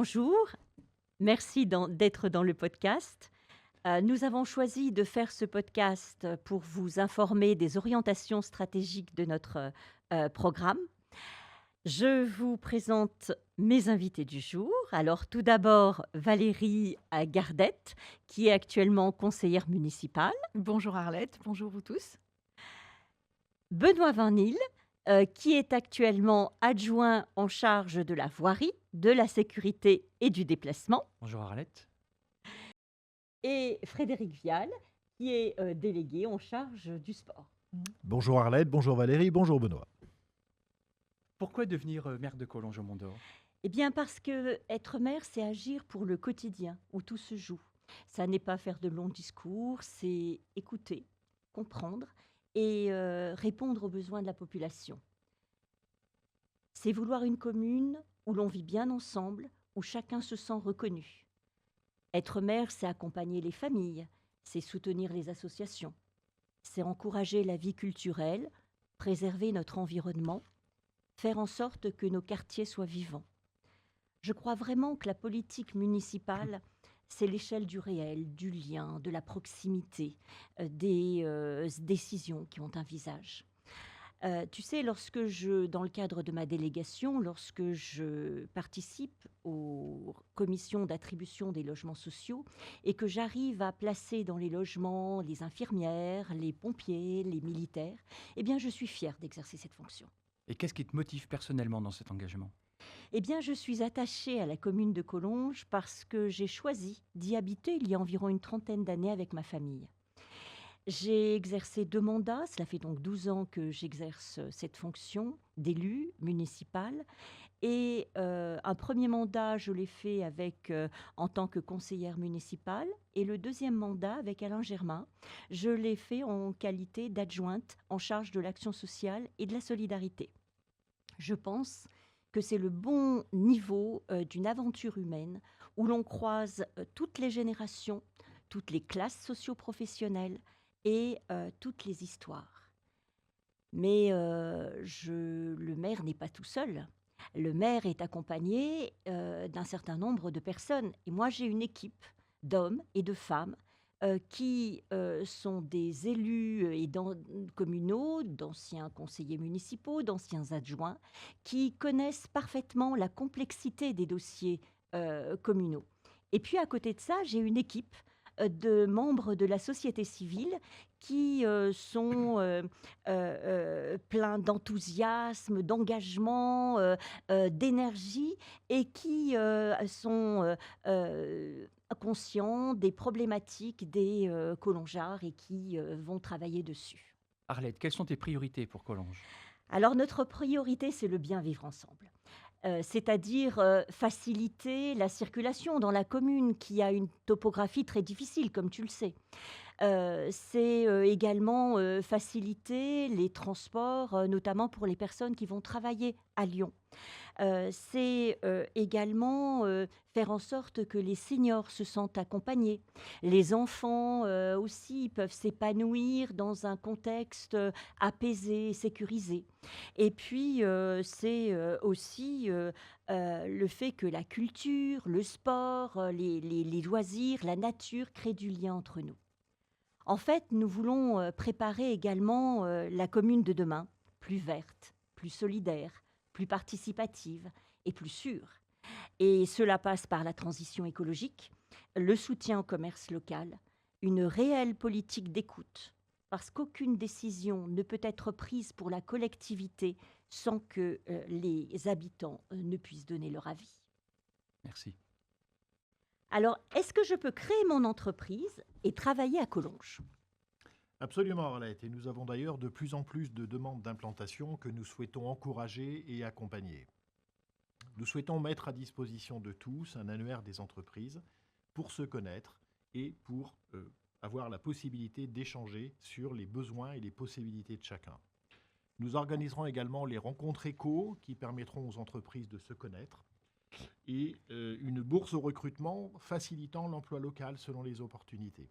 Bonjour, merci d'être dans le podcast. Nous avons choisi de faire ce podcast pour vous informer des orientations stratégiques de notre programme. Je vous présente mes invités du jour. Alors tout d'abord, Valérie Gardette, qui est actuellement conseillère municipale. Bonjour Arlette, bonjour vous tous. Benoît Vinil, qui est actuellement adjoint en charge de la voirie, de la sécurité et du déplacement. Bonjour Arlette. Et Frédéric Vial, qui est délégué en charge du sport. Bonjour Arlette, bonjour Valérie, bonjour Benoît. Pourquoi devenir maire de Collonges au Mont d'Or? Eh bien parce que être maire, c'est agir pour le quotidien où tout se joue. Ça n'est pas faire de longs discours, c'est écouter, comprendre et répondre aux besoins de la population. C'est vouloir une commune où l'on vit bien ensemble, où chacun se sent reconnu. Être maire, c'est accompagner les familles, c'est soutenir les associations, c'est encourager la vie culturelle, préserver notre environnement, faire en sorte que nos quartiers soient vivants. Je crois vraiment que la politique municipale, c'est l'échelle du réel, du lien, de la proximité, des décisions qui ont un visage. Tu sais, dans le cadre de ma délégation, lorsque je participe aux commissions d'attribution des logements sociaux et que j'arrive à placer dans les logements les infirmières, les pompiers, les militaires, eh bien, je suis fière d'exercer cette fonction. Et qu'est-ce qui te motive personnellement dans cet engagement? Eh bien, je suis attachée à la commune de Collonges parce que j'ai choisi d'y habiter il y a environ une trentaine d'années avec ma famille. J'ai exercé 2 mandats, cela fait donc 12 ans que j'exerce cette fonction d'élu municipal et un premier mandat, je l'ai fait en tant que conseillère municipale et le deuxième mandat avec Alain Germain, je l'ai fait en qualité d'adjointe en charge de l'action sociale et de la solidarité. Je pense que c'est le bon niveau d'une aventure humaine où l'on croise toutes les générations, toutes les classes socio-professionnelles et toutes les histoires. Mais le maire n'est pas tout seul. Le maire est accompagné d'un certain nombre de personnes. Et moi, j'ai une équipe d'hommes et de femmes qui sont des élus communaux, d'anciens conseillers municipaux, d'anciens adjoints, qui connaissent parfaitement la complexité des dossiers communaux. Et puis à côté de ça, j'ai une équipe de membres de la société civile qui sont pleins d'enthousiasme, d'engagement, d'énergie et qui sont conscients des problématiques des Collongeards et qui vont travailler dessus. Arlette, quelles sont tes priorités pour Collonges? Alors notre priorité, c'est le bien vivre ensemble. C'est-à-dire faciliter la circulation dans la commune qui a une topographie très difficile, comme tu le sais. C'est également faciliter les transports, notamment pour les personnes qui vont travailler à Lyon. C'est également faire en sorte que les seniors se sentent accompagnés. Les enfants aussi peuvent s'épanouir dans un contexte apaisé, sécurisé. Et puis, c'est aussi le fait que la culture, le sport, les loisirs, la nature créent du lien entre nous. En fait, nous voulons préparer également la commune de demain, plus verte, plus solidaire, plus participative et plus sûre. Et cela passe par la transition écologique, le soutien au commerce local, une réelle politique d'écoute, parce qu'aucune décision ne peut être prise pour la collectivité sans que les habitants ne puissent donner leur avis. Merci. Alors, est-ce que je peux créer mon entreprise et travailler à Collonges ? Absolument Arlette, et nous avons d'ailleurs de plus en plus de demandes d'implantation que nous souhaitons encourager et accompagner. Nous souhaitons mettre à disposition de tous un annuaire des entreprises pour se connaître et pour avoir la possibilité d'échanger sur les besoins et les possibilités de chacun. Nous organiserons également les rencontres éco qui permettront aux entreprises de se connaître et une bourse au recrutement facilitant l'emploi local selon les opportunités.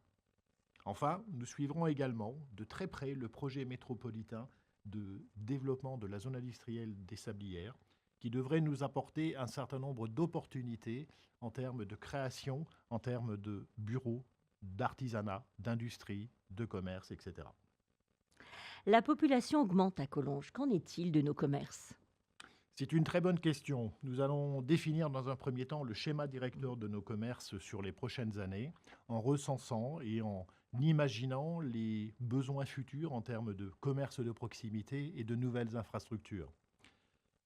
Enfin, nous suivrons également de très près le projet métropolitain de développement de la zone industrielle des Sablières qui devrait nous apporter un certain nombre d'opportunités en termes de création, en termes de bureaux, d'artisanat, d'industrie, de commerce, etc. La population augmente à Collonges. Qu'en est-il de nos commerces? C'est une très bonne question. Nous allons définir dans un premier temps le schéma directeur de nos commerces sur les prochaines années, en recensant et en imaginant les besoins futurs en termes de commerce de proximité et de nouvelles infrastructures.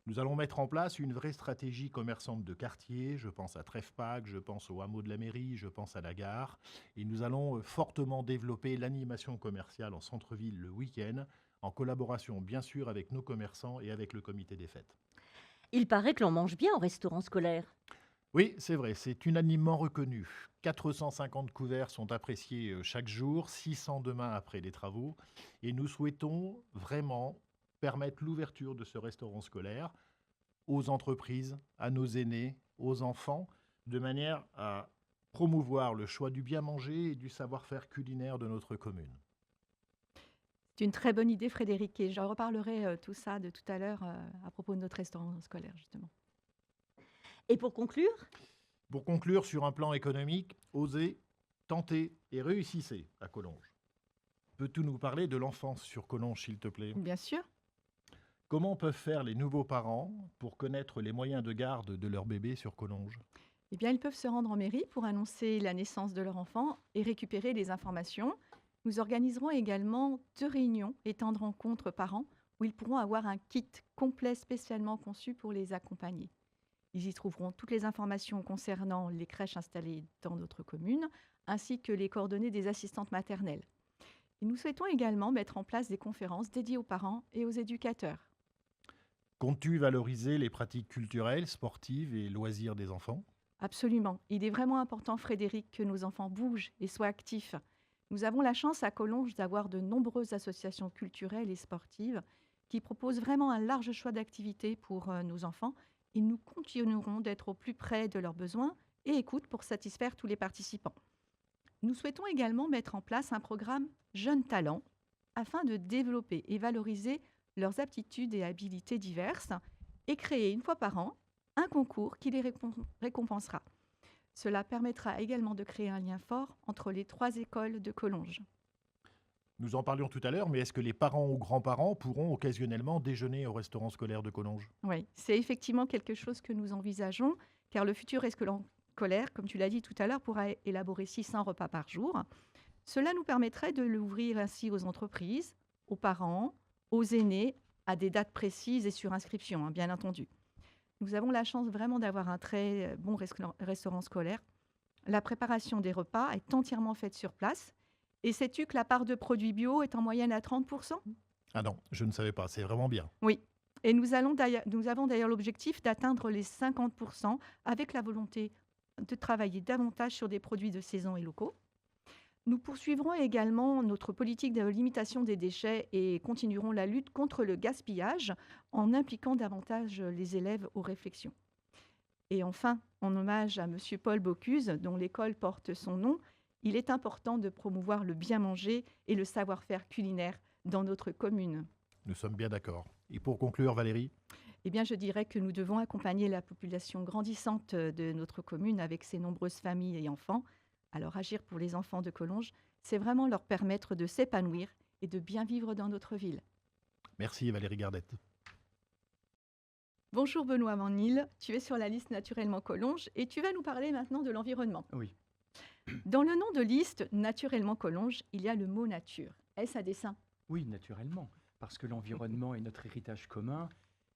Nous allons mettre en place une vraie stratégie commerçante de quartier. Je pense à Treffpac, je pense au hameau de la mairie, je pense à la gare. Et nous allons fortement développer l'animation commerciale en centre-ville le week-end, en collaboration bien sûr avec nos commerçants et avec le comité des fêtes. Il paraît que l'on mange bien au restaurant scolaire. Oui, c'est vrai, c'est unanimement reconnu. 450 couverts sont appréciés chaque jour, 600 demain après les travaux. Et nous souhaitons vraiment permettre l'ouverture de ce restaurant scolaire aux entreprises, à nos aînés, aux enfants, de manière à promouvoir le choix du bien manger et du savoir-faire culinaire de notre commune. C'est une très bonne idée, Frédéric, et je reparlerai tout ça de tout à l'heure à propos de notre restaurant scolaire, justement. Et pour conclure, Pour conclure, sur un plan économique, osez, tentez et réussissez à Collonges. Peux-tu nous parler de l'enfance sur Collonges, s'il te plaît? Bien sûr. Comment peuvent faire les nouveaux parents pour connaître les moyens de garde de leur bébé sur Collonges? Eh bien, ils peuvent se rendre en mairie pour annoncer la naissance de leur enfant et récupérer les informations. Nous organiserons également 2 réunions et temps de rencontre parents où ils pourront avoir un kit complet spécialement conçu pour les accompagner. Ils y trouveront toutes les informations concernant les crèches installées dans notre commune, ainsi que les coordonnées des assistantes maternelles. Et nous souhaitons également mettre en place des conférences dédiées aux parents et aux éducateurs. Comptes-tu valoriser les pratiques culturelles, sportives et loisirs des enfants? Absolument. Il est vraiment important, Frédéric, que nos enfants bougent et soient actifs. Nous avons la chance à Collonges d'avoir de nombreuses associations culturelles et sportives qui proposent vraiment un large choix d'activités pour nos enfants et nous continuerons d'être au plus près de leurs besoins et écoute pour satisfaire tous les participants. Nous souhaitons également mettre en place un programme Jeunes Talents afin de développer et valoriser leurs aptitudes et habilités diverses et créer une fois par an un concours qui les récompensera. Cela permettra également de créer un lien fort entre les 3 écoles de Collonges. Nous en parlions tout à l'heure, mais est-ce que les parents ou grands-parents pourront occasionnellement déjeuner au restaurant scolaire de Collonges? Oui, c'est effectivement quelque chose que nous envisageons, car le futur restaurant scolaire, comme tu l'as dit tout à l'heure, pourra élaborer 600 repas par jour. Cela nous permettrait de l'ouvrir ainsi aux entreprises, aux parents, aux aînés, à des dates précises et sur inscription, bien entendu. Nous avons la chance vraiment d'avoir un très bon restaurant scolaire. La préparation des repas est entièrement faite sur place. Et sais-tu que la part de produits bio est en moyenne à 30%? Ah non, je ne savais pas, c'est vraiment bien. Oui. Et nous avons d'ailleurs l'objectif d'atteindre les 50% avec la volonté de travailler davantage sur des produits de saison et locaux. Nous poursuivrons également notre politique de limitation des déchets et continuerons la lutte contre le gaspillage en impliquant davantage les élèves aux réflexions. Et enfin, en hommage à M. Paul Bocuse, dont l'école porte son nom, il est important de promouvoir le bien manger et le savoir-faire culinaire dans notre commune. Nous sommes bien d'accord. Et pour conclure, Valérie? Eh bien, je dirais que nous devons accompagner la population grandissante de notre commune avec ses nombreuses familles et enfants. Alors, agir pour les enfants de Collonges, c'est vraiment leur permettre de s'épanouir et de bien vivre dans notre ville. Merci Valérie Gardette. Bonjour Benoît Manil, tu es sur la liste Naturellement Collonges et tu vas nous parler maintenant de l'environnement. Oui. Dans le nom de liste Naturellement Collonges, il y a le mot nature. Est-ce à dessein? Oui, naturellement, parce que l'environnement est notre héritage commun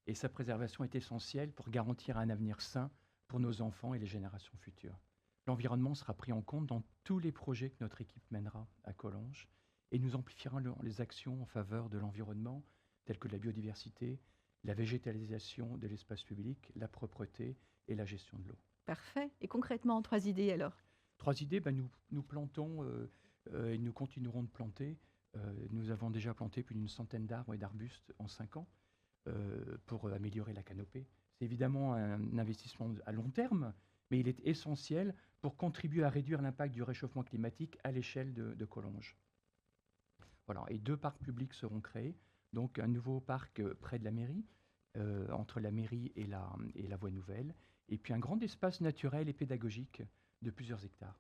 et sa préservation est essentielle pour garantir un avenir sain pour nos enfants et les générations futures. L'environnement sera pris en compte dans tous les projets que notre équipe mènera à Collonges et nous amplifierons les actions en faveur de l'environnement, telles que la biodiversité, la végétalisation de l'espace public, la propreté et la gestion de l'eau. Parfait. Et concrètement, 3 idées alors? 3 idées, nous plantons et nous continuerons de planter. Nous avons déjà planté plus d'une centaine d'arbres et d'arbustes en 5 ans pour améliorer la canopée. C'est évidemment un investissement à long terme, mais il est essentiel pour contribuer à réduire l'impact du réchauffement climatique à l'échelle de Collonges. Voilà. Et 2 parcs publics seront créés. Donc un nouveau parc près de la mairie entre la mairie et la voie nouvelle, et puis un grand espace naturel et pédagogique de plusieurs hectares.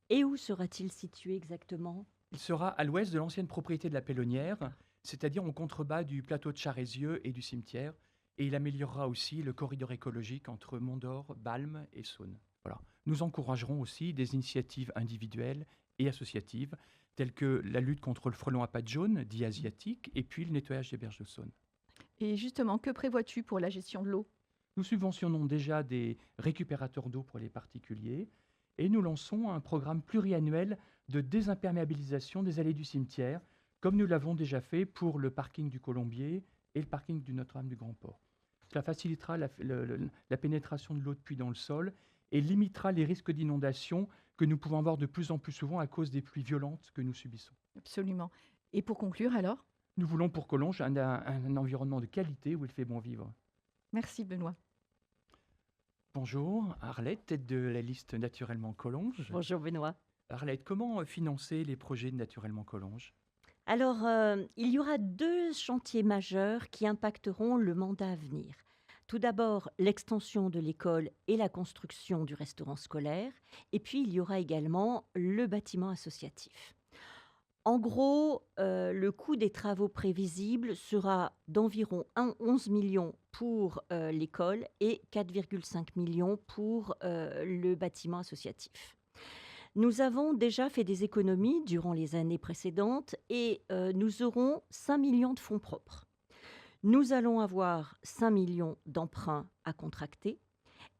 Et où sera-t-il situé exactement? Il sera à l'ouest de l'ancienne propriété de la Pellonnière, c'est-à-dire en contrebas du plateau de Charézieux et du cimetière, et il améliorera aussi le corridor écologique entre Mont-d'Or, Balme et Saône. Voilà. Nous encouragerons aussi des initiatives individuelles et associatives, telles que la lutte contre le frelon à pattes jaunes, dit asiatique, et puis le nettoyage des berges de Saône. Et justement, que prévois-tu pour la gestion de l'eau? Nous subventionnons déjà des récupérateurs d'eau pour les particuliers et nous lançons un programme pluriannuel de désimperméabilisation des allées du cimetière, comme nous l'avons déjà fait pour le parking du Colombier et le parking du Notre-Dame du Grand-Port. Cela facilitera la pénétration de l'eau de pluie dans le sol et limitera les risques d'inondation que nous pouvons avoir de plus en plus souvent à cause des pluies violentes que nous subissons. Absolument. Et pour conclure alors? Nous voulons pour Collonges un environnement de qualité où il fait bon vivre. Merci Benoît. Bonjour, Arlette, tête de la liste Naturellement Collonges. Bonjour Benoît. Arlette, comment financer les projets de Naturellement Collonges? Alors, il y aura 2 chantiers majeurs qui impacteront le mandat à venir. Tout d'abord, l'extension de l'école et la construction du restaurant scolaire. Et puis, il y aura également le bâtiment associatif. En gros, le coût des travaux prévisibles sera d'environ 11 millions pour l'école et 4,5 millions pour le bâtiment associatif. Nous avons déjà fait des économies durant les années précédentes et nous aurons 5 millions de fonds propres. Nous allons avoir 5 millions d'emprunts à contracter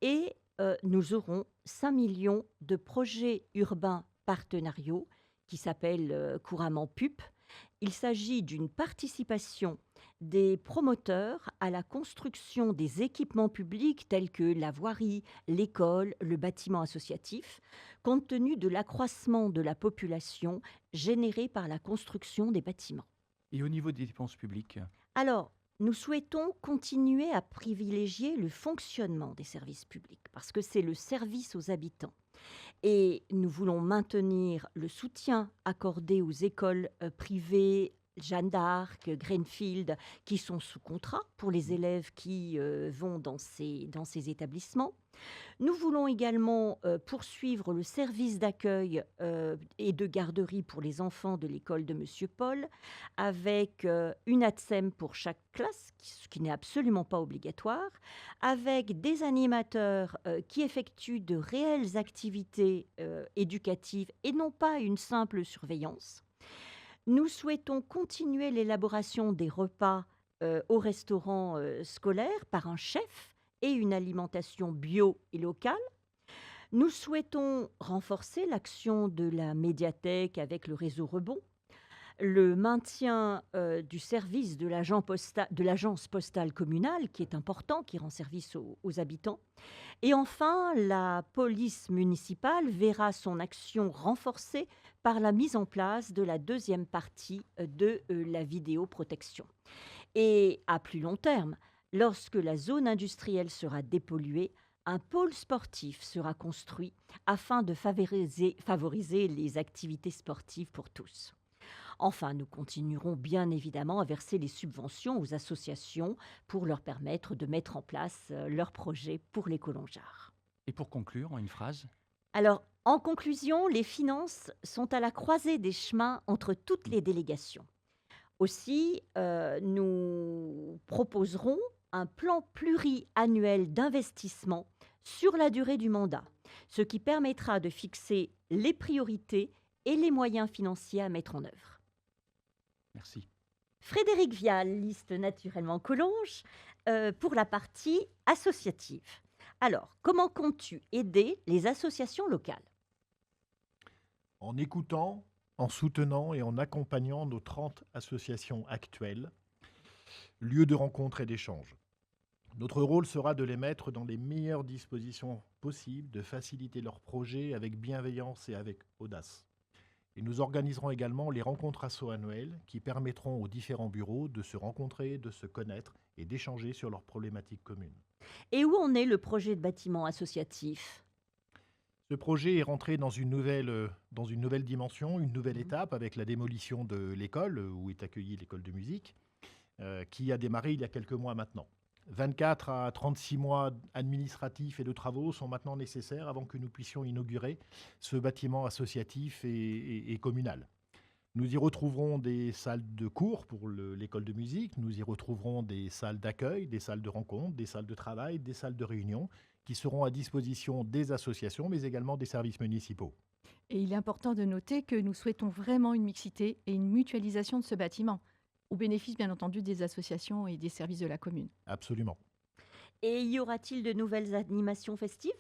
et nous aurons 5 millions de projets urbains partenariaux qui s'appellent couramment PUP. Il s'agit d'une participation des promoteurs à la construction des équipements publics tels que la voirie, l'école, le bâtiment associatif, compte tenu de l'accroissement de la population généré par la construction des bâtiments. Et au niveau des dépenses publiques? Alors, nous souhaitons continuer à privilégier le fonctionnement des services publics parce que c'est le service aux habitants. Et nous voulons maintenir le soutien accordé aux écoles privées, Jeanne d'Arc, Greenfield, qui sont sous contrat pour les élèves qui vont dans ces établissements. Nous voulons également poursuivre le service d'accueil et de garderie pour les enfants de l'école de Monsieur Paul, avec une ATSEM pour chaque classe, ce qui n'est absolument pas obligatoire, avec des animateurs qui effectuent de réelles activités éducatives et non pas une simple surveillance. Nous souhaitons continuer l'élaboration des repas au restaurant scolaire par un chef et une alimentation bio et locale. Nous souhaitons renforcer l'action de la médiathèque avec le réseau Rebond, le maintien du service de l'agence postale communale, qui est important, qui rend service aux habitants. Et enfin, la police municipale verra son action renforcée par la mise en place de la 2e partie de la vidéoprotection. Et à plus long terme, lorsque la zone industrielle sera dépolluée, un pôle sportif sera construit afin de favoriser les activités sportives pour tous. Enfin, nous continuerons bien évidemment à verser les subventions aux associations pour leur permettre de mettre en place leurs projets pour les Collongeards. Et pour conclure, en une phrase? Alors, en conclusion, les finances sont à la croisée des chemins entre toutes les délégations. Aussi, nous proposerons un plan pluriannuel d'investissement sur la durée du mandat, ce qui permettra de fixer les priorités et les moyens financiers à mettre en œuvre. Merci. Frédéric Vial, liste Naturellement Collonges, pour la partie associative. Alors, comment comptes-tu aider les associations locales? En écoutant, en soutenant et en accompagnant nos 30 associations actuelles, lieux de rencontre et d'échange. Notre rôle sera de les mettre dans les meilleures dispositions possibles, de faciliter leurs projets avec bienveillance et avec audace. Et nous organiserons également les rencontres asso annuelles qui permettront aux différents bureaux de se rencontrer, de se connaître et d'échanger sur leurs problématiques communes. Et où en est le projet de bâtiment associatif? Ce projet est rentré dans une nouvelle dimension, une nouvelle étape avec la démolition de l'école où est accueillie l'école de musique, qui a démarré il y a quelques mois maintenant. 24 à 36 mois administratifs et de travaux sont maintenant nécessaires avant que nous puissions inaugurer ce bâtiment associatif et communal. Nous y retrouverons des salles de cours pour l'école de musique, nous y retrouverons des salles d'accueil, des salles de rencontre, des salles de travail, des salles de réunion qui seront à disposition des associations mais également des services municipaux. Et il est important de noter que nous souhaitons vraiment une mixité et une mutualisation de ce bâtiment, au bénéfice bien entendu des associations et des services de la commune. Absolument. Et y aura-t-il de nouvelles animations festives?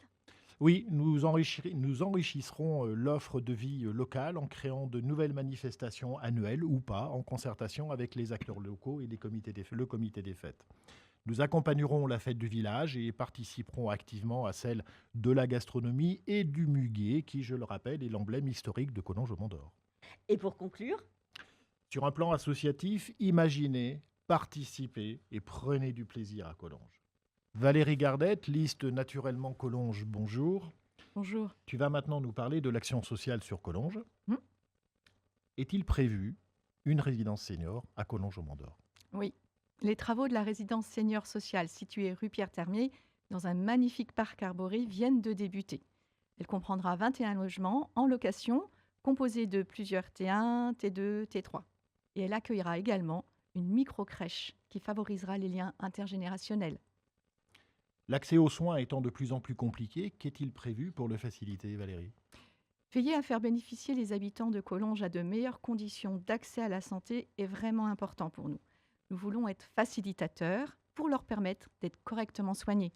Oui, nous enrichisserons l'offre de vie locale en créant de nouvelles manifestations annuelles ou pas, en concertation avec les acteurs locaux et le comité des fêtes. Nous accompagnerons la fête du village et participerons activement à celle de la gastronomie et du muguet, qui, je le rappelle, est l'emblème historique de Collonges au Mont d'Or. Et pour conclure, Sur un plan associatif, imaginez, participez et prenez du plaisir à Collonges. Valérie Gardette, liste Naturellement Collonges, bonjour. Bonjour. Tu vas maintenant nous parler de l'action sociale sur Collonges. Hmm. Est-il prévu une résidence senior à Collonges au Mont d'Or? Oui, les travaux de la résidence senior sociale située rue Pierre-Termier, dans un magnifique parc arboré, viennent de débuter. Elle comprendra 21 logements en location, composés de plusieurs T1, T2, T3. Et elle accueillera également une micro-crèche qui favorisera les liens intergénérationnels. L'accès aux soins étant de plus en plus compliqué, qu'est-il prévu pour le faciliter, Valérie? Veiller à faire bénéficier les habitants de Collonges à de meilleures conditions d'accès à la santé est vraiment important pour nous. Nous voulons être facilitateurs pour leur permettre d'être correctement soignés.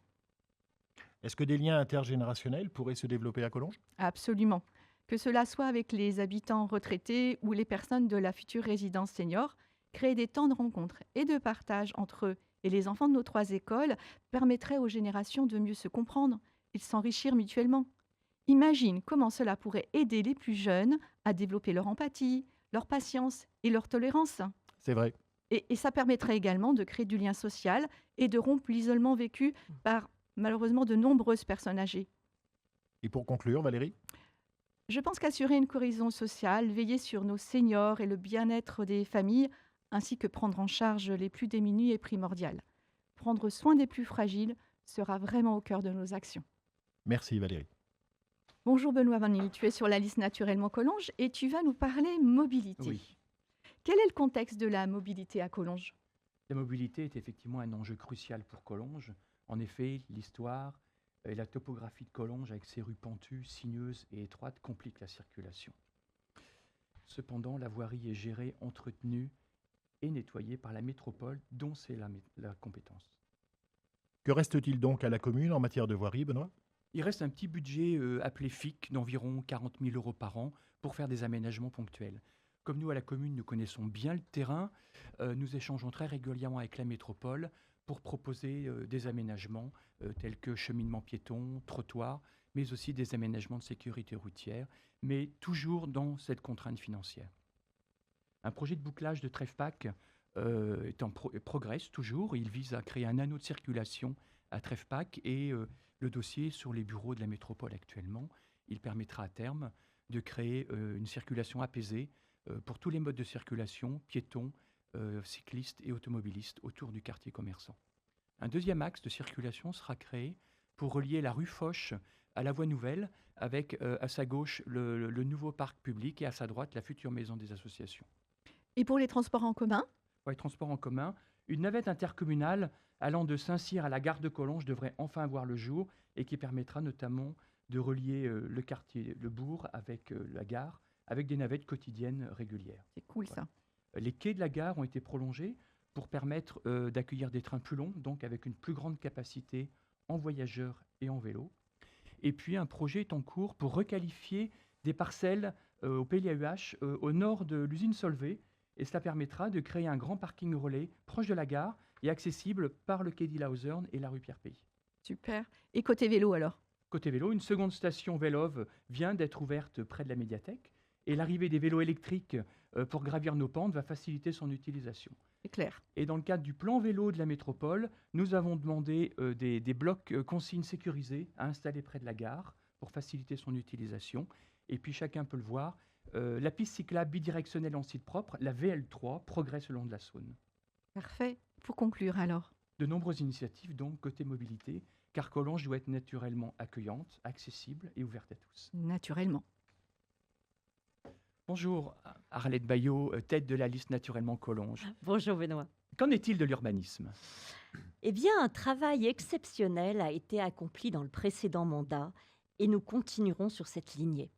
Est-ce que des liens intergénérationnels pourraient se développer à Collonges? Absolument. Que cela soit avec les habitants retraités ou les personnes de la future résidence senior, créer des temps de rencontre et de partage entre eux et les enfants de nos 3 écoles permettrait aux générations de mieux se comprendre et de s'enrichir mutuellement. Imagine comment cela pourrait aider les plus jeunes à développer leur empathie, leur patience et leur tolérance. C'est vrai. Et ça permettrait également de créer du lien social et de rompre l'isolement vécu par malheureusement de nombreuses personnes âgées. Et pour conclure, Valérie? Je pense qu'assurer une cohésion sociale, veiller sur nos seniors et le bien-être des familles, ainsi que prendre en charge les plus démunis est primordial. Prendre soin des plus fragiles sera vraiment au cœur de nos actions. Merci, Valérie. Bonjour Benoît Vanille, tu es sur la liste Naturellement Collonges et tu vas nous parler mobilité. Oui, Quel est le contexte de la mobilité à Collonges? la mobilité est effectivement un enjeu crucial pour Collonges. En effet, l'histoire et la topographie de Collonges, avec ses rues pentues, sinueuses et étroites, compliquent la circulation. Cependant, la voirie est gérée, entretenue et nettoyée par la métropole, dont c'est la compétence. Que reste-t-il donc à la commune en matière de voirie, Benoît? Il reste un petit budget appelé FIC d'environ 40 000 € par an pour faire des aménagements ponctuels. Comme nous, à la commune, nous connaissons bien le terrain, nous échangeons très régulièrement avec la métropole pour proposer des aménagements tels que cheminement piéton, trottoir, mais aussi des aménagements de sécurité routière, mais toujours dans cette contrainte financière. Un projet de bouclage de Trefpac progresse toujours. Il vise à créer un anneau de circulation à Trefpac et le dossier sur les bureaux de la métropole actuellement. Il permettra à terme de créer une circulation apaisée pour tous les modes de circulation, piétons, cyclistes et automobilistes autour du quartier commerçant. Un deuxième axe de circulation sera créé pour relier la rue Foch à la voie nouvelle avec à sa gauche le nouveau parc public et à sa droite la future maison des associations. Et pour les transports en commun? Pour les transports en commun, une navette intercommunale allant de Saint-Cyr à la gare de Collonges devrait enfin voir le jour et qui permettra notamment de relier le quartier, le bourg avec la gare, avec des navettes quotidiennes régulières. C'est cool ça. Les quais de la gare ont été prolongés pour permettre d'accueillir des trains plus longs, donc avec une plus grande capacité en voyageurs et en vélo. Et puis un projet est en cours pour requalifier des parcelles au PLIAUH au nord de l'usine Solvay, et cela permettra de créer un grand parking relais proche de la gare et accessible par le quai d'Illhausen et la rue Pierre-Pays. Super. Et côté vélo alors? Côté vélo, une seconde station Vélove vient d'être ouverte près de la médiathèque et l'arrivée des vélos électriques pour gravir nos pentes va faciliter son utilisation. C'est clair. Et dans le cadre du plan vélo de la métropole, nous avons demandé des blocs consignes sécurisés à installer près de la gare pour faciliter son utilisation. Et puis chacun peut le voir, la piste cyclable bidirectionnelle en site propre, la VL3, progresse le long de la Saône. Parfait. Pour conclure alors? De nombreuses initiatives, donc, côté mobilité, car Collonges doit être naturellement accueillante, accessible et ouverte à tous. Naturellement. Bonjour, Arlette Bayot, tête de la liste Naturellement Collonges. Bonjour Benoît. Qu'en est-il de l'urbanisme? Eh bien, un travail exceptionnel a été accompli dans le précédent mandat et nous continuerons sur cette lignée.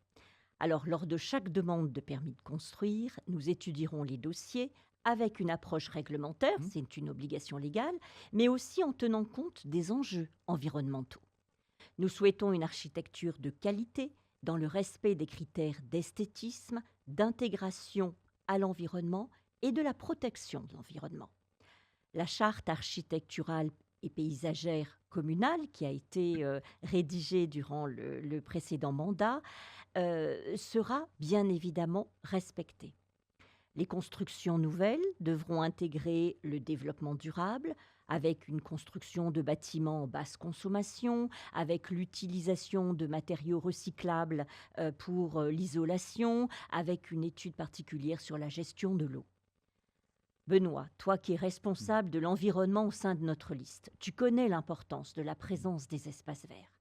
Alors, lors de chaque demande de permis de construire, nous étudierons les dossiers avec une approche réglementaire, c'est une obligation légale, mais aussi en tenant compte des enjeux environnementaux. Nous souhaitons une architecture de qualité dans le respect des critères d'esthétisme, d'intégration à l'environnement et de la protection de l'environnement. La charte architecturale et paysagère communale qui a été rédigée durant le précédent mandat sera bien évidemment respectée. Les constructions nouvelles devront intégrer le développement durable avec une construction de bâtiments en basse consommation, avec l'utilisation de matériaux recyclables pour l'isolation, avec une étude particulière sur la gestion de l'eau. Benoît, toi qui es responsable de l'environnement au sein de notre liste, tu connais l'importance de la présence des espaces verts.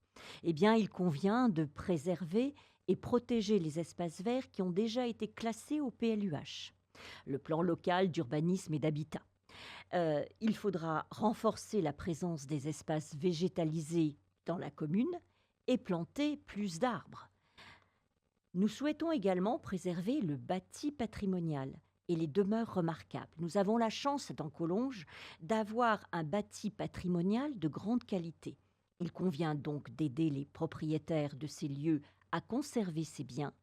Eh bien, il convient de préserver et protéger les espaces verts qui ont déjà été classés au PLUH, le plan local d'urbanisme et d'habitat. Il faudra renforcer la présence des espaces végétalisés dans la commune et planter plus d'arbres. Nous souhaitons également préserver le bâti patrimonial et les demeures remarquables. Nous avons la chance dans Collonges d'avoir un bâti patrimonial de grande qualité. Il convient donc d'aider les propriétaires de ces lieux à conserver ces biens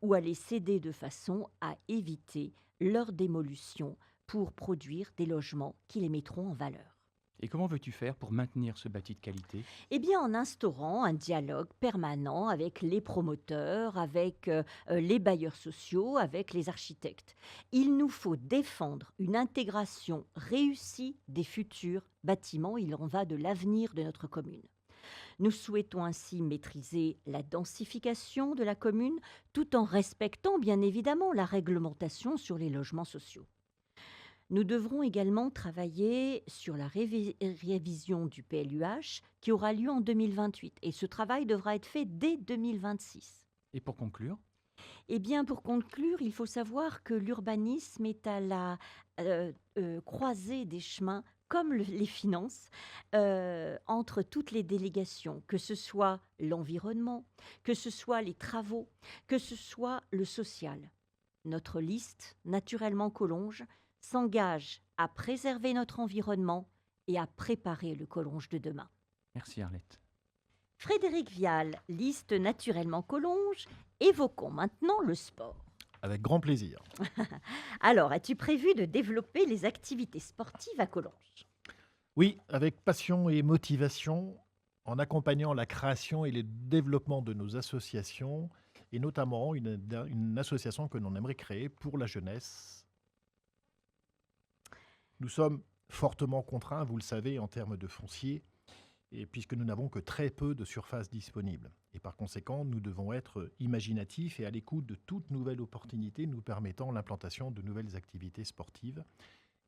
ou à les céder de façon à éviter leur démolition pour produire des logements qui les mettront en valeur. Et comment veux-tu faire pour maintenir ce bâti de qualité? Eh bien, en instaurant un dialogue permanent avec les promoteurs, avec les bailleurs sociaux, avec les architectes. Il nous faut défendre une intégration réussie des futurs bâtiments. Il en va de l'avenir de notre commune. Nous souhaitons ainsi maîtriser la densification de la commune tout en respectant bien évidemment la réglementation sur les logements sociaux. Nous devrons également travailler sur la révision du PLUH qui aura lieu en 2028 et ce travail devra être fait dès 2026. Et pour conclure? Eh bien, pour conclure, il faut savoir que l'urbanisme est à la croisée des chemins comme les finances, entre toutes les délégations, que ce soit l'environnement, que ce soit les travaux, que ce soit le social. Notre liste, Naturellement Collonges, s'engage à préserver notre environnement et à préparer le Collonges de demain. Merci Arlette. Frédéric Vial, liste Naturellement Collonges. Évoquons maintenant le sport. Avec grand plaisir. Alors, as-tu prévu de développer les activités sportives à Collonges? Oui, avec passion et motivation, en accompagnant la création et le développement de nos associations, et notamment une association que l'on aimerait créer pour la jeunesse. Nous sommes fortement contraints, vous le savez, en termes de foncier, et puisque nous n'avons que très peu de surface disponible. Et par conséquent, nous devons être imaginatifs et à l'écoute de toute nouvelle opportunité nous permettant l'implantation de nouvelles activités sportives.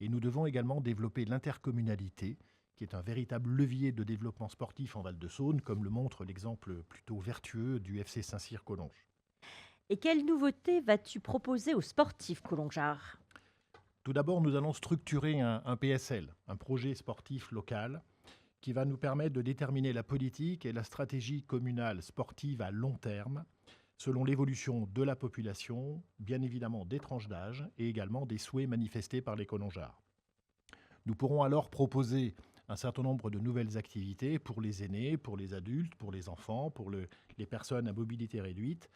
Et nous devons également développer l'intercommunalité, qui est un véritable levier de développement sportif en Val-de-Saône, comme le montre l'exemple plutôt vertueux du FC Saint-Cyr-Collonges. Et quelle nouveauté vas-tu proposer aux sportifs collongeards? Tout d'abord, nous allons structurer un PSL, un projet sportif local, qui va nous permettre de déterminer la politique et la stratégie communale sportive à long terme, selon l'évolution de la population, bien évidemment des tranches d'âge et également des souhaits manifestés par les collongeards. Nous pourrons alors proposer un certain nombre de nouvelles activités pour les aînés, pour les adultes, pour les enfants, pour les personnes à mobilité réduite,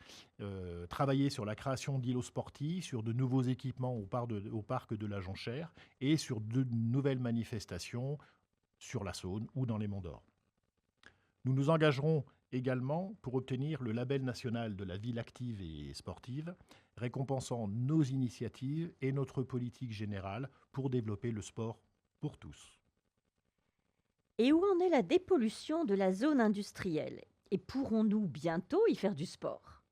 travailler sur la création d'îlots sportifs, sur de nouveaux équipements au parc de la Jonchère et sur de nouvelles manifestations sur la Saône ou dans les Monts d'Or. Nous nous engagerons également pour obtenir le label national de la ville active et sportive, récompensant nos initiatives et notre politique générale pour développer le sport pour tous. Et où en est la dépollution de la zone industrielle? Et pourrons-nous bientôt y faire du sport?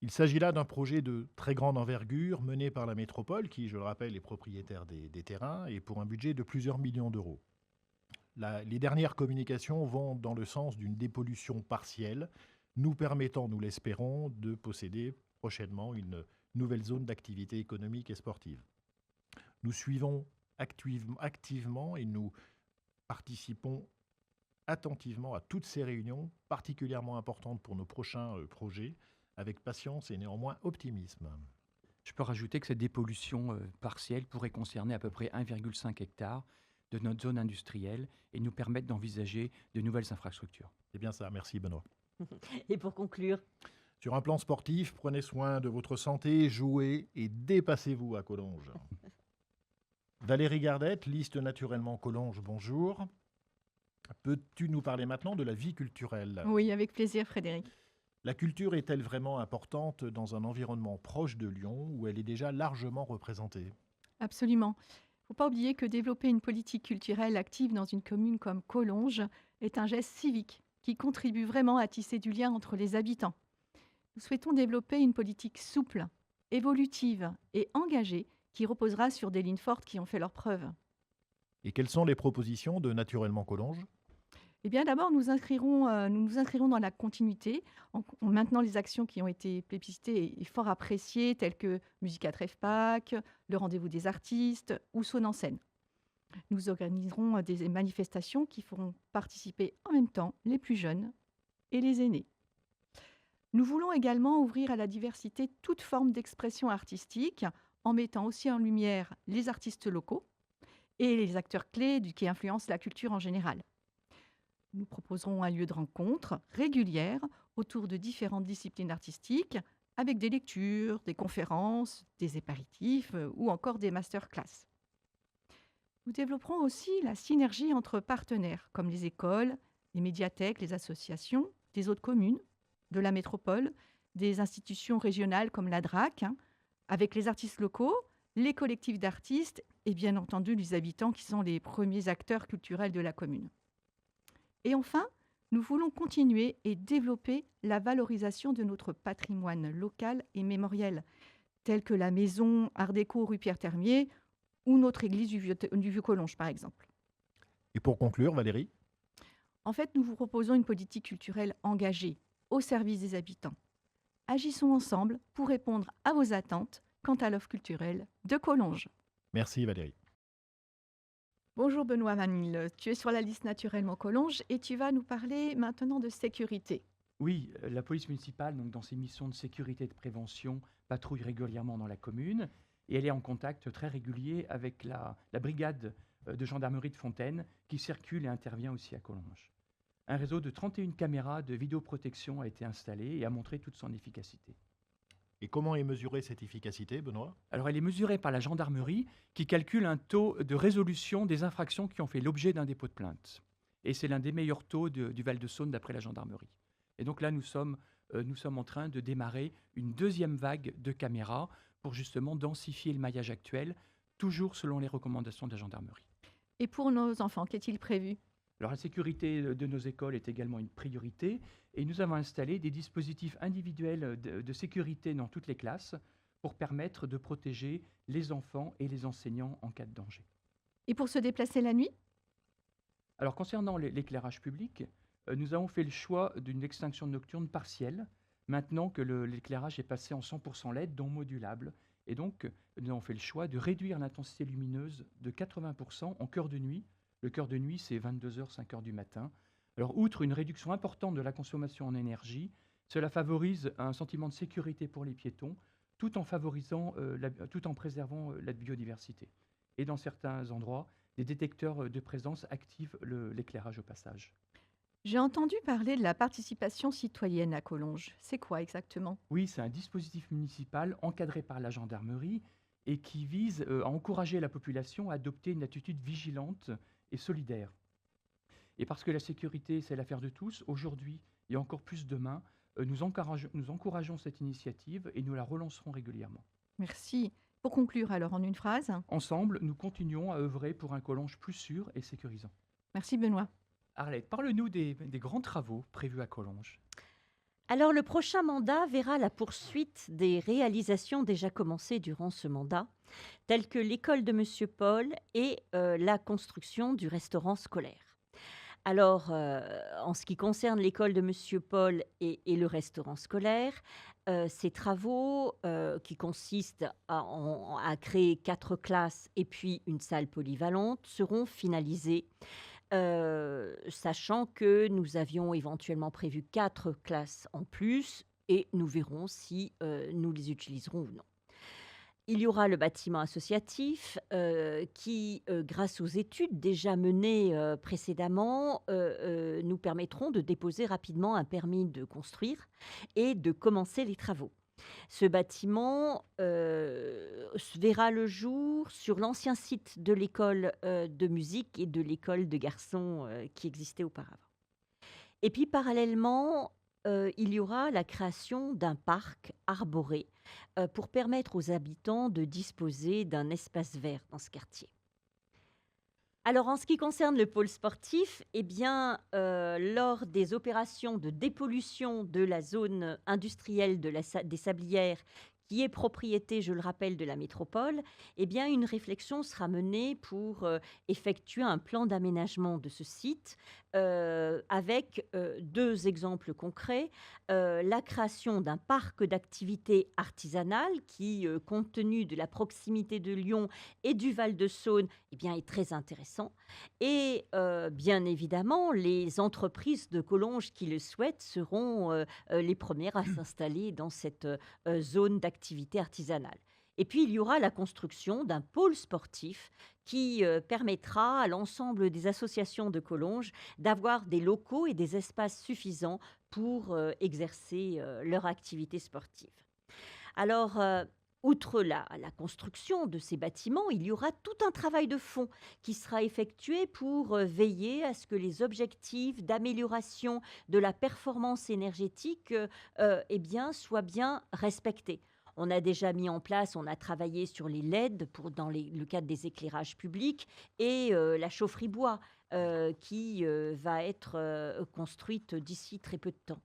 Il s'agit là d'un projet de très grande envergure mené par la métropole qui, je le rappelle, est propriétaire des terrains et pour un budget de plusieurs millions d'euros. Les dernières communications vont dans le sens d'une dépollution partielle, nous permettant, nous l'espérons, de posséder prochainement une nouvelle zone d'activité économique et sportive. Nous suivons activement et nous participons attentivement à toutes ces réunions, particulièrement importantes pour nos prochains projets, avec patience et néanmoins optimisme. Je peux rajouter que cette dépollution partielle pourrait concerner à peu près 1,5 hectare de notre zone industrielle et nous permettre d'envisager de nouvelles infrastructures. C'est bien ça, merci Benoît. Et pour conclure, sur un plan sportif, prenez soin de votre santé, jouez et dépassez-vous à Collonges. Valérie Gardette, liste naturellement Collonges, bonjour. Peux-tu nous parler maintenant de la vie culturelle ? Oui, avec plaisir, Frédéric. La culture est-elle vraiment importante dans un environnement proche de Lyon où elle est déjà largement représentée ? Absolument. Il ne faut pas oublier que développer une politique culturelle active dans une commune comme Collonges est un geste civique qui contribue vraiment à tisser du lien entre les habitants. Nous souhaitons développer une politique souple, évolutive et engagée qui reposera sur des lignes fortes qui ont fait leurs preuves. Et quelles sont les propositions de Naturellement Collonges ? Eh bien, d'abord, nous nous inscrirons dans la continuité en maintenant les actions qui ont été plébiscitées et fort appréciées, telles que Musique à Trèfle-Pâques, le rendez-vous des artistes ou Saône en scène. Nous organiserons des manifestations qui feront participer en même temps les plus jeunes et les aînés. Nous voulons également ouvrir à la diversité toute forme d'expression artistique en mettant aussi en lumière les artistes locaux et les acteurs clés qui influencent la culture en général. Nous proposerons un lieu de rencontre régulière autour de différentes disciplines artistiques avec des lectures, des conférences, des apéritifs ou encore des masterclass. Nous développerons aussi la synergie entre partenaires comme les écoles, les médiathèques, les associations, des autres communes, de la métropole, des institutions régionales comme la DRAC, avec les artistes locaux, les collectifs d'artistes et bien entendu les habitants qui sont les premiers acteurs culturels de la commune. Et enfin, nous voulons continuer et développer la valorisation de notre patrimoine local et mémoriel, tels que la maison Art déco rue Pierre-Termier ou notre église du Vieux-Collonges, par exemple. Et pour conclure, Valérie ? En fait, nous vous proposons une politique culturelle engagée, au service des habitants. Agissons ensemble pour répondre à vos attentes quant à l'offre culturelle de Collonges. Merci Valérie. Bonjour Benoît Manil, tu es sur la liste Naturellement Collonges et tu vas nous parler maintenant de sécurité. Oui, la police municipale, donc, dans ses missions de sécurité et de prévention, patrouille régulièrement dans la commune et elle est en contact très régulier avec la brigade de gendarmerie de Fontaine qui circule et intervient aussi à Collonges. Un réseau de 31 caméras de vidéoprotection a été installé et a montré toute son efficacité. Et comment est mesurée cette efficacité, Benoît ? Alors, elle est mesurée par la gendarmerie qui calcule un taux de résolution des infractions qui ont fait l'objet d'un dépôt de plainte. Et c'est l'un des meilleurs taux du Val-de-Saône d'après la gendarmerie. Et donc là, nous sommes en train de démarrer une deuxième vague de caméras pour justement densifier le maillage actuel, toujours selon les recommandations de la gendarmerie. Et pour nos enfants, qu'est-il prévu ? Alors, la sécurité de nos écoles est également une priorité et nous avons installé des dispositifs individuels de sécurité dans toutes les classes pour permettre de protéger les enfants et les enseignants en cas de danger. Et pour se déplacer la nuit ? Alors, concernant l'éclairage public, nous avons fait le choix d'une extinction nocturne partielle, maintenant que l'éclairage est passé en 100% LED, non modulable. Et donc, nous avons fait le choix de réduire l'intensité lumineuse de 80% en cœur de nuit. Le cœur de nuit, c'est 22h, 5h du matin. Alors, outre une réduction importante de la consommation en énergie, cela favorise un sentiment de sécurité pour les piétons, tout en préservant la biodiversité. Et dans certains endroits, des détecteurs de présence activent l'éclairage au passage. J'ai entendu parler de la participation citoyenne à Collonges. C'est quoi exactement ? Oui, c'est un dispositif municipal encadré par la gendarmerie et qui vise à encourager la population à adopter une attitude vigilante et solidaire. Et parce que la sécurité, c'est l'affaire de tous, aujourd'hui et encore plus demain, nous encourageons cette initiative et nous la relancerons régulièrement. Merci. Pour conclure alors en une phrase. Ensemble, nous continuons à œuvrer pour un Collonges plus sûr et sécurisant. Merci Benoît. Arlette, parle-nous des grands travaux prévus à Collonges. Alors le prochain mandat verra la poursuite des réalisations déjà commencées durant ce mandat, telles que l'école de Monsieur Paul et la construction du restaurant scolaire. Alors, en ce qui concerne l'école de Monsieur Paul et le restaurant scolaire, ces travaux, qui consistent à créer 4 classes et puis une salle polyvalente, seront finalisés, sachant que nous avions éventuellement prévu 4 classes en plus et nous verrons si, nous les utiliserons ou non. Il y aura le bâtiment associatif, qui, grâce aux études déjà menées, précédemment, nous permettront de déposer rapidement un permis de construire et de commencer les travaux. Ce bâtiment, verra le jour sur l'ancien site de l'école, de musique et de l'école de garçons, qui existait auparavant. Et puis parallèlement, il y aura la création d'un parc arboré, pour permettre aux habitants de disposer d'un espace vert dans ce quartier. Alors en ce qui concerne le pôle sportif, eh bien, lors des opérations de dépollution de la zone industrielle des Sablières, qui est propriété, je le rappelle, de la métropole, eh bien, une réflexion sera menée pour effectuer un plan d'aménagement de ce site avec 2 exemples concrets. La création d'un parc d'activités artisanales qui, compte tenu de la proximité de Lyon et du Val-de-Saône, eh bien, est très intéressant. Et bien évidemment, les entreprises de Collonges qui le souhaitent seront les premières à s'installer dans cette zone d'activité artisanale. Et puis, il y aura la construction d'un pôle sportif qui permettra à l'ensemble des associations de Collonges d'avoir des locaux et des espaces suffisants pour exercer leur activité sportive. Alors, outre la construction de ces bâtiments, il y aura tout un travail de fond qui sera effectué pour veiller à ce que les objectifs d'amélioration de la performance énergétique eh bien, soient bien respectés. On a déjà mis en place, on a travaillé sur les LED dans le cadre des éclairages publics et la chaufferie bois qui va être construite d'ici très peu de temps.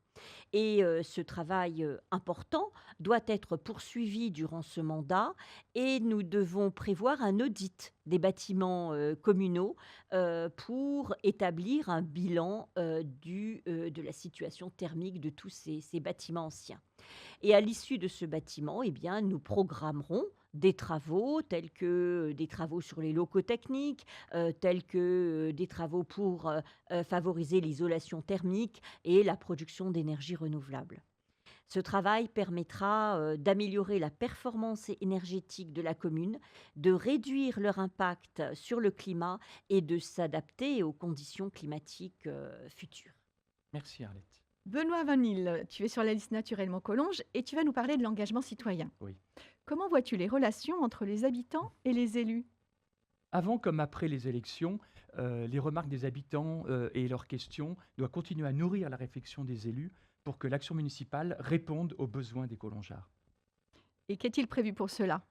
Et ce travail important doit être poursuivi durant ce mandat et nous devons prévoir un audit des bâtiments communaux pour établir un bilan de la situation thermique de tous ces bâtiments anciens. Et à l'issue de ce bâtiment, eh bien, nous programmerons des travaux tels que des travaux sur les locaux techniques, tels que des travaux pour favoriser l'isolation thermique et la production d'énergie renouvelable. Ce travail permettra d'améliorer la performance énergétique de la commune, de réduire leur impact sur le climat et de s'adapter aux conditions climatiques futures. Merci Arlette. Benoît Vanille, tu es sur la liste Naturellement Collonges et tu vas nous parler de l'engagement citoyen. Oui. Comment vois-tu les relations entre les habitants et les élus? Avant comme après les élections, les remarques des habitants et leurs questions doivent continuer à nourrir la réflexion des élus pour que l'action municipale réponde aux besoins des Collongeards. Et qu'est-il prévu pour cela?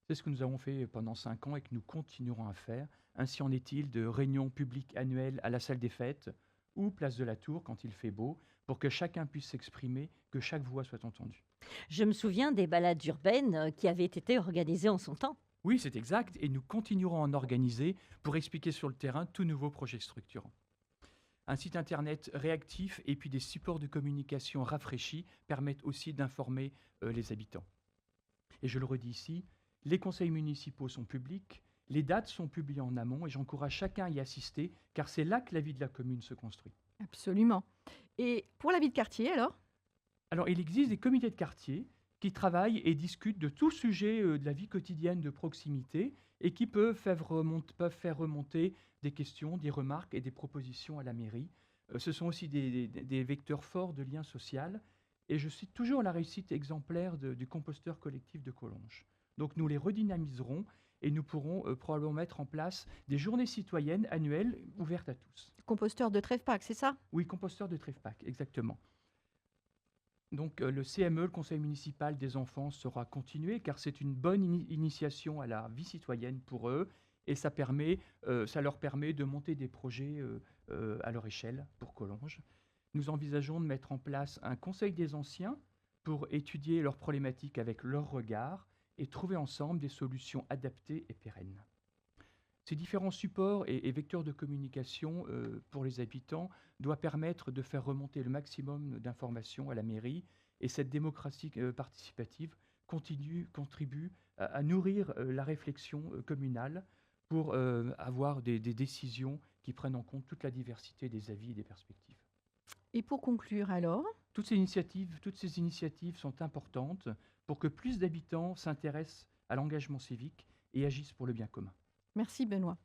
C'est ce que nous avons fait pendant 5 ans et que nous continuerons à faire. Ainsi en est-il de réunions publiques annuelles à la salle des fêtes ou place de la Tour quand il fait beau, pour que chacun puisse s'exprimer, que chaque voix soit entendue. Je me souviens des balades urbaines qui avaient été organisées en son temps. Oui, c'est exact, et nous continuerons à en organiser pour expliquer sur le terrain tout nouveau projet structurant. Un site internet réactif et puis des supports de communication rafraîchis permettent aussi d'informer les habitants. Et je le redis ici, les conseils municipaux sont publics, les dates sont publiées en amont et j'encourage chacun à y assister car c'est là que la vie de la commune se construit. Absolument. Et pour la vie de quartier, alors? Alors, il existe des comités de quartier qui travaillent et discutent de tout sujet de la vie quotidienne de proximité et qui peuvent faire remonter des questions, des remarques et des propositions à la mairie. Ce sont aussi des vecteurs forts de lien social. Et je cite toujours la réussite exemplaire du composteur collectif de Collonges. Donc, nous les redynamiserons et nous pourrons probablement mettre en place des journées citoyennes annuelles ouvertes à tous. Composteur de Trèvepac, c'est ça? Oui, composteur de Trèvepac, exactement. Donc le CME, le Conseil municipal des enfants, sera continué car c'est une bonne initiation à la vie citoyenne pour eux et ça leur permet de monter des projets à leur échelle pour Collonges. Nous envisageons de mettre en place un conseil des anciens pour étudier leurs problématiques avec leur regard et trouver ensemble des solutions adaptées et pérennes. Ces différents supports et vecteurs de communication pour les habitants doivent permettre de faire remonter le maximum d'informations à la mairie. Et cette démocratie participative contribue à nourrir la réflexion communale pour avoir des décisions qui prennent en compte toute la diversité des avis et des perspectives. Et pour conclure alors, Toutes ces initiatives sont importantes pour que plus d'habitants s'intéressent à l'engagement civique et agissent pour le bien commun. merci Benoît.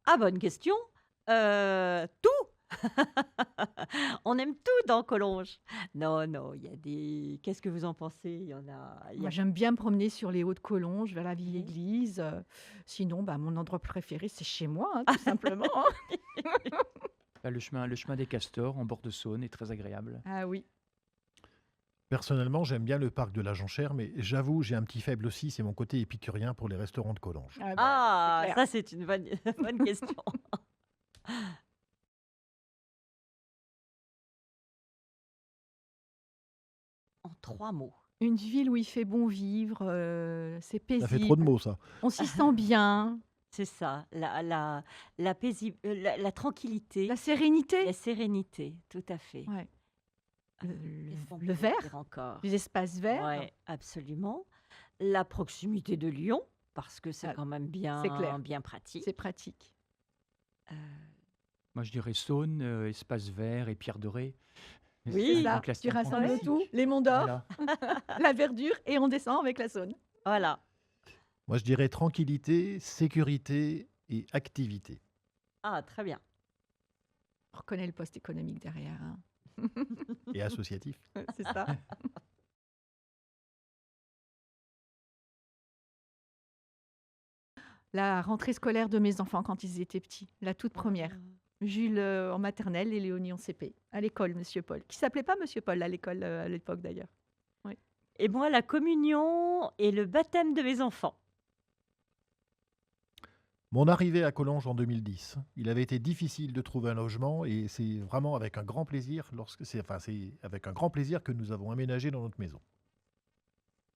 Ah, bonne question. Tout. On aime tout dans Collonges. Non, non, il y a des. Qu'est-ce que vous en pensez? Il y en a. Moi, j'aime bien me promener sur les hauts de Collonges, vers la vieille Oui. église. Sinon, mon endroit préféré, c'est chez moi, hein, tout simplement. Là, le chemin des Castors en bord de Saône est très agréable. Ah oui. Personnellement, j'aime bien le parc de la Jonchère, mais j'avoue, j'ai un petit faible aussi, c'est mon côté épicurien pour les restaurants de Collonges. Ah, Ah, c'est clair. ça, c'est une bonne, bonne question. En 3 mots. Une ville où il fait bon vivre, c'est Ça fait trop de paisible, mots, ça. on s'y sent bien, C'est ça, la tranquillité, la sérénité. la sérénité, tout à fait. Ouais. Qu'est-ce qu'on Le peut vert, dire encore? les espaces verts. Ouais, absolument. La proximité de Lyon, parce que c'est Ah, quand même c'est clair. bien pratique. C'est pratique. Euh, Moi, je dirais Saône, espace vert et pierre dorée. Oui, C'est C'est ça, donc la tu rassembles classique. tout, les monts d'or, Voilà. la verdure, et on descend avec la Saône. voilà. Moi, je dirais tranquillité, sécurité et activité. Ah, très bien. On reconnaît le poste économique derrière, hein. Et associatif. C'est ça. La rentrée scolaire de mes enfants quand ils étaient petits, la toute première. Jules en maternelle et Léonie en CP, à l'école, Monsieur Paul, qui s'appelait pas Monsieur Paul à l'école à l'époque d'ailleurs. Et moi, la communion et le baptême de mes enfants. Mon arrivée à Collonges en 2010, il avait été difficile de trouver un logement et c'est vraiment avec un grand plaisir c'est avec un grand plaisir que nous avons aménagé dans notre maison.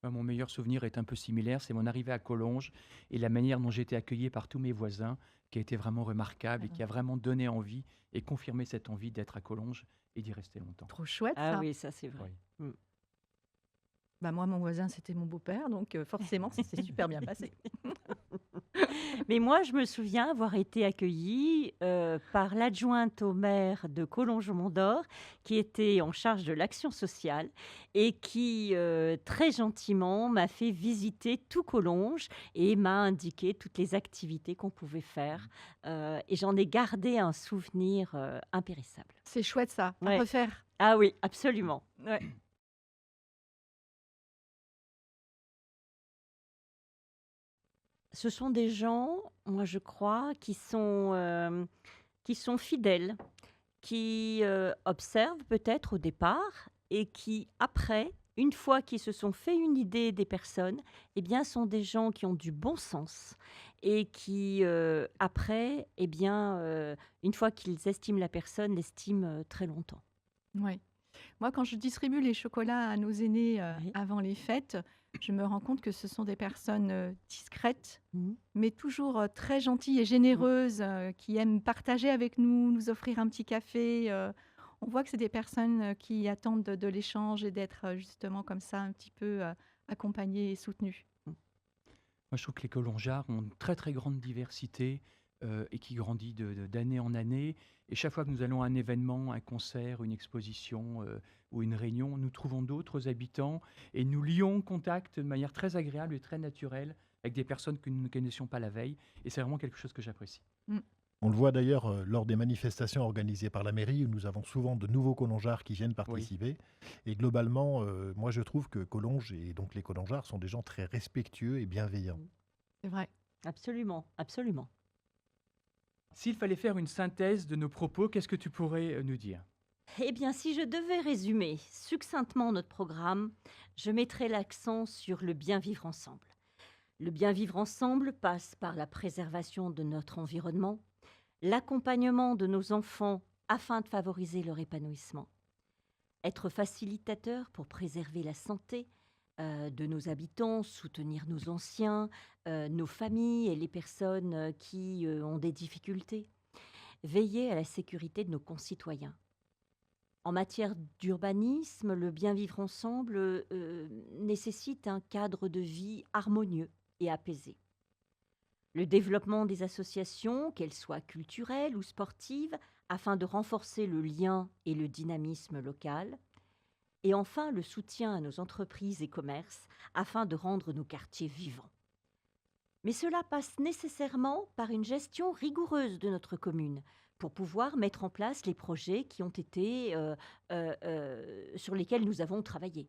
Mon meilleur souvenir est un peu similaire, c'est mon arrivée à Collonges et la manière dont j'ai été accueilli par tous mes voisins qui a été vraiment remarquable et qui a vraiment donné envie et confirmé cette envie d'être à Collonges et d'y rester longtemps. Trop chouette Ah ça. oui, ça c'est vrai. Oui. Moi, mon voisin, c'était mon beau-père, donc forcément, ça s'est super bien passé. Mais moi, je me souviens avoir été accueillie par l'adjointe au maire de Collonges-Mont-d'Or, qui était en charge de l'action sociale et qui, très gentiment, m'a fait visiter tout Collonges et m'a indiqué toutes les activités qu'on pouvait faire. Et j'en ai gardé un souvenir impérissable. C'est chouette ça, à Ouais. refaire. Ah oui, absolument. Ouais. Ce sont des gens, moi je crois, qui sont fidèles, qui observent peut-être au départ et qui, après, une fois qu'ils se sont fait une idée des personnes, eh bien, sont des gens qui ont du bon sens et qui, après, eh bien, une fois qu'ils estiment la personne, l'estiment très longtemps. Ouais. Moi, quand je distribue les chocolats à nos aînés Oui. avant les fêtes, je me rends compte que ce sont des personnes discrètes, Mhm. mais toujours très gentilles et généreuses, qui aiment partager avec nous, nous offrir un petit café. On voit que c'est des personnes qui attendent de l'échange et d'être justement comme ça, un petit peu accompagnées et soutenues. Moi, je trouve que les Collongeards ont une très très grande diversité et qui grandit d'année en année. Et chaque fois que nous allons à un événement, un concert, une exposition ou une réunion, nous trouvons d'autres habitants et nous lions contact de manière très agréable et très naturelle avec des personnes que nous ne connaissions pas la veille. Et c'est vraiment quelque chose que j'apprécie. On le voit d'ailleurs lors des manifestations organisées par la mairie où nous avons souvent de nouveaux Collongeards qui viennent participer. Et globalement, moi je trouve que Collonges et donc les Collongeards sont des gens très respectueux et bienveillants. C'est vrai. Absolument, absolument. S'il fallait faire une synthèse de nos propos, qu'est-ce que tu pourrais nous dire ? Eh bien, si je devais résumer succinctement notre programme, je mettrais l'accent sur le bien vivre ensemble. Le bien vivre ensemble passe par la préservation de notre environnement, l'accompagnement de nos enfants afin de favoriser leur épanouissement, être facilitateur pour préserver la santé, de nos habitants, soutenir nos anciens, nos familles et les personnes qui ont des difficultés, veiller à la sécurité de nos concitoyens. En matière d'urbanisme, le bien vivre ensemble nécessite un cadre de vie harmonieux et apaisé. Le développement des associations, qu'elles soient culturelles ou sportives, afin de renforcer le lien et le dynamisme local. Et enfin, le soutien à nos entreprises et commerces, afin de rendre nos quartiers vivants. Mais cela passe nécessairement par une gestion rigoureuse de notre commune, pour pouvoir mettre en place les projets qui ont été sur lesquels nous avons travaillé.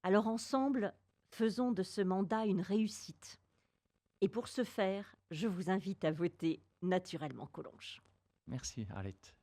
Alors ensemble, faisons de ce mandat une réussite. Et pour ce faire, je vous invite à voter naturellement Collonges. Merci Arlette.